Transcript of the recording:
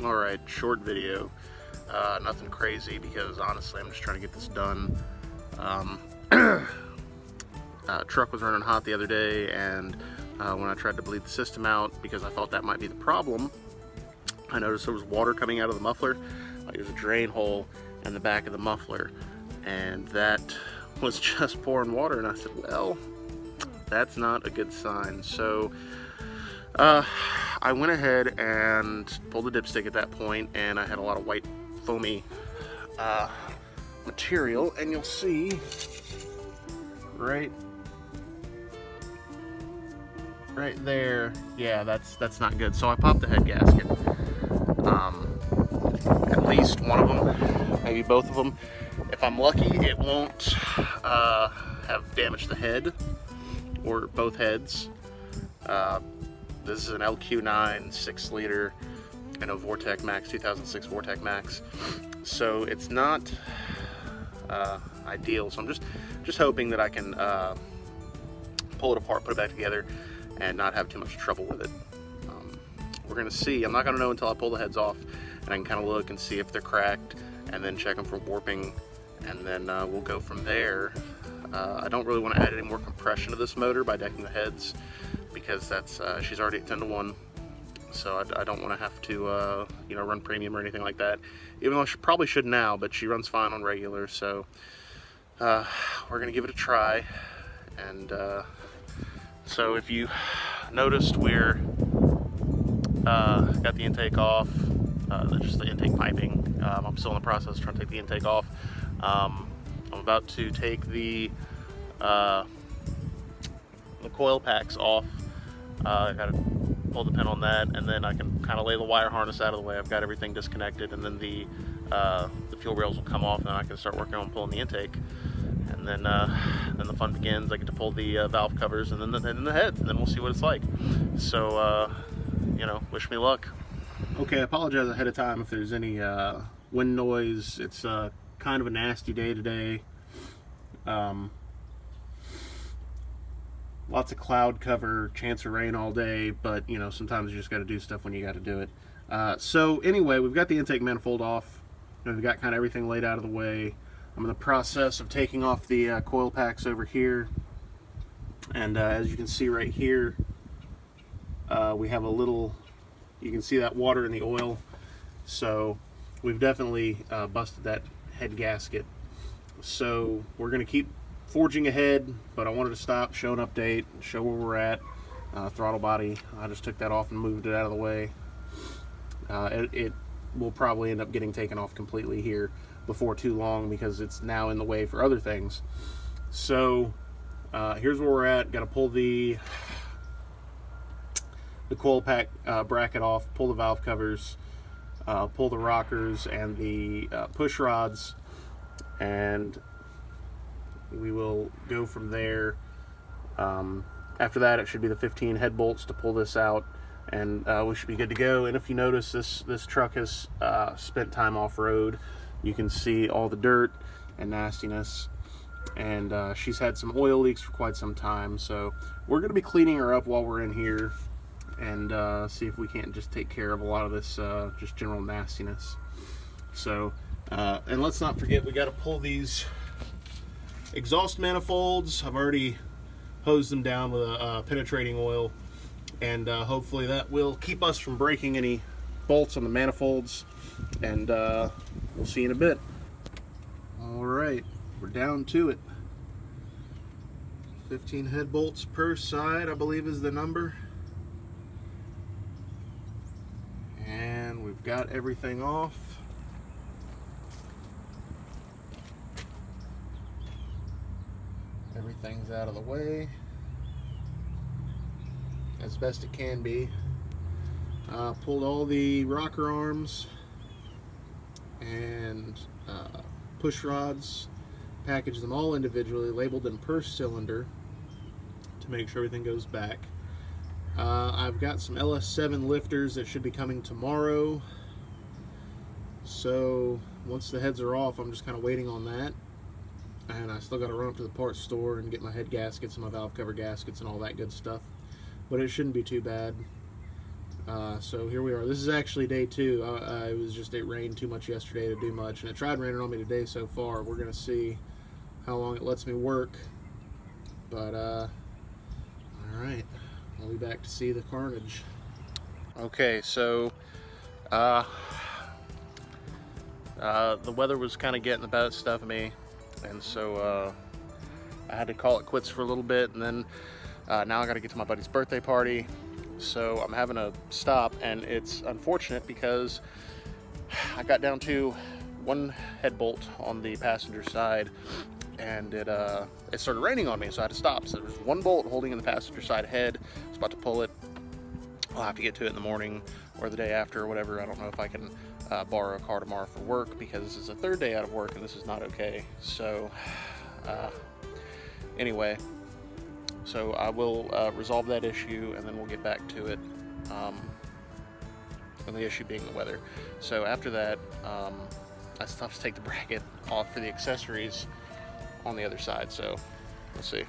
Alright, short video. Nothing crazy because honestly I'm just trying to get this done. Truck was running hot the other day, and when I tried to bleed the system out because I thought that might be the problem, I noticed there was water coming out of the muffler. There's a drain hole in the back of the muffler, and that was just pouring water, and I said, well, that's not a good sign. So I went ahead and pulled the dipstick at that point, and I had a lot of white foamy material, and you'll see right there, yeah, that's not good. So I popped the head gasket, at least one of them, maybe both of them. If I'm lucky, it won't have damaged the head or both heads. This is an LQ9 6 liter, I know, Vortec Max, 2006 Vortec Max. So it's not ideal. So I'm just hoping that I can pull it apart, put it back together, and not have too much trouble with it. We're gonna see. I'm not gonna know until I pull the heads off, and I can kind of look and see if they're cracked, and then check them for warping, and then we'll go from there. I don't really want to add any more compression to this motor by decking the heads, because that's she's already at 10-to-1, so I don't want to have to you know, run premium or anything like that, even though she probably should now, but she runs fine on regular. So we're gonna give it a try. And so if you noticed, we're got the intake off, just the intake piping. I'm still in the process of trying to take the intake off. I'm about to take the coil packs off. I gotta pull the pin on that, and then I can kind of lay the wire harness out of the way. I've got everything disconnected, and then the fuel rails will come off, and then I can start working on pulling the intake. And then the fun begins. I get to pull the valve covers, and then the heads, and then we'll see what it's like. So you know, wish me luck. Okay, I apologize ahead of time if there's any wind noise. It's kind of a nasty day today. Lots of cloud cover, chance of rain all day, but you know, sometimes you just got to do stuff when you got to do it. So anyway, we've got the intake manifold off. You know, we've got kind of everything laid out of the way. I'm in the process of taking off the coil packs over here, and as you can see right here, we have a little, you can see that water in the oil, so we've definitely busted that head gasket. So we're going to keep forging ahead, but I wanted to stop, show an update, show where we're at. Throttle body, I just took that off and moved it out of the way. It will probably end up getting taken off completely here before too long, because it's now in the way for other things. So here's where we're at. Got to pull the coil pack bracket off, pull the valve covers, pull the rockers and the push rods, and we will go from there. After that, it should be the 15 head bolts to pull this out, and we should be good to go. And if you notice, this truck has spent time off-road. You can see all the dirt and nastiness, and she's had some oil leaks for quite some time. So we're going to be cleaning her up while we're in here, and see if we can't just take care of a lot of this just general nastiness. So and let's not forget, we got to pull these exhaust manifolds. I've already hosed them down with a penetrating oil, and hopefully that will keep us from breaking any bolts on the manifolds, and we'll see you in a bit. All right, we're down to it. 15 head bolts per side, I believe, is the number. And we've got everything off. Everything's out of the way as best it can be. Pulled all the rocker arms and push rods, packaged them all individually, labeled them per cylinder to make sure everything goes back. I've got some LS7 lifters that should be coming tomorrow, so once the heads are off, I'm just kind of waiting on that. And I still got to run up to the parts store and get my head gaskets and my valve cover gaskets and all that good stuff, but it shouldn't be too bad. So here we are. This is actually day 2. It rained too much yesterday to do much, and it tried raining on me today so far. We're gonna see how long it lets me work. But all right, I'll be back to see the carnage. Okay, so the weather was kind of getting the best of me, and so I had to call it quits for a little bit, and then now I got to get to my buddy's birthday party. So I'm having to stop, and it's unfortunate because I got down to one head bolt on the passenger side, and it started raining on me, so I had to stop. So there's one bolt holding in the passenger side head. I was about to pull it. I'll have to get to it in the morning or the day after or whatever. I don't know if I can borrow a car tomorrow for work, because this is the 3rd day out of work and this is not okay. So anyway, so I will resolve that issue, and then we'll get back to it, and the issue being the weather. So after that, I still have to take the bracket off for the accessories on the other side, so we'll see.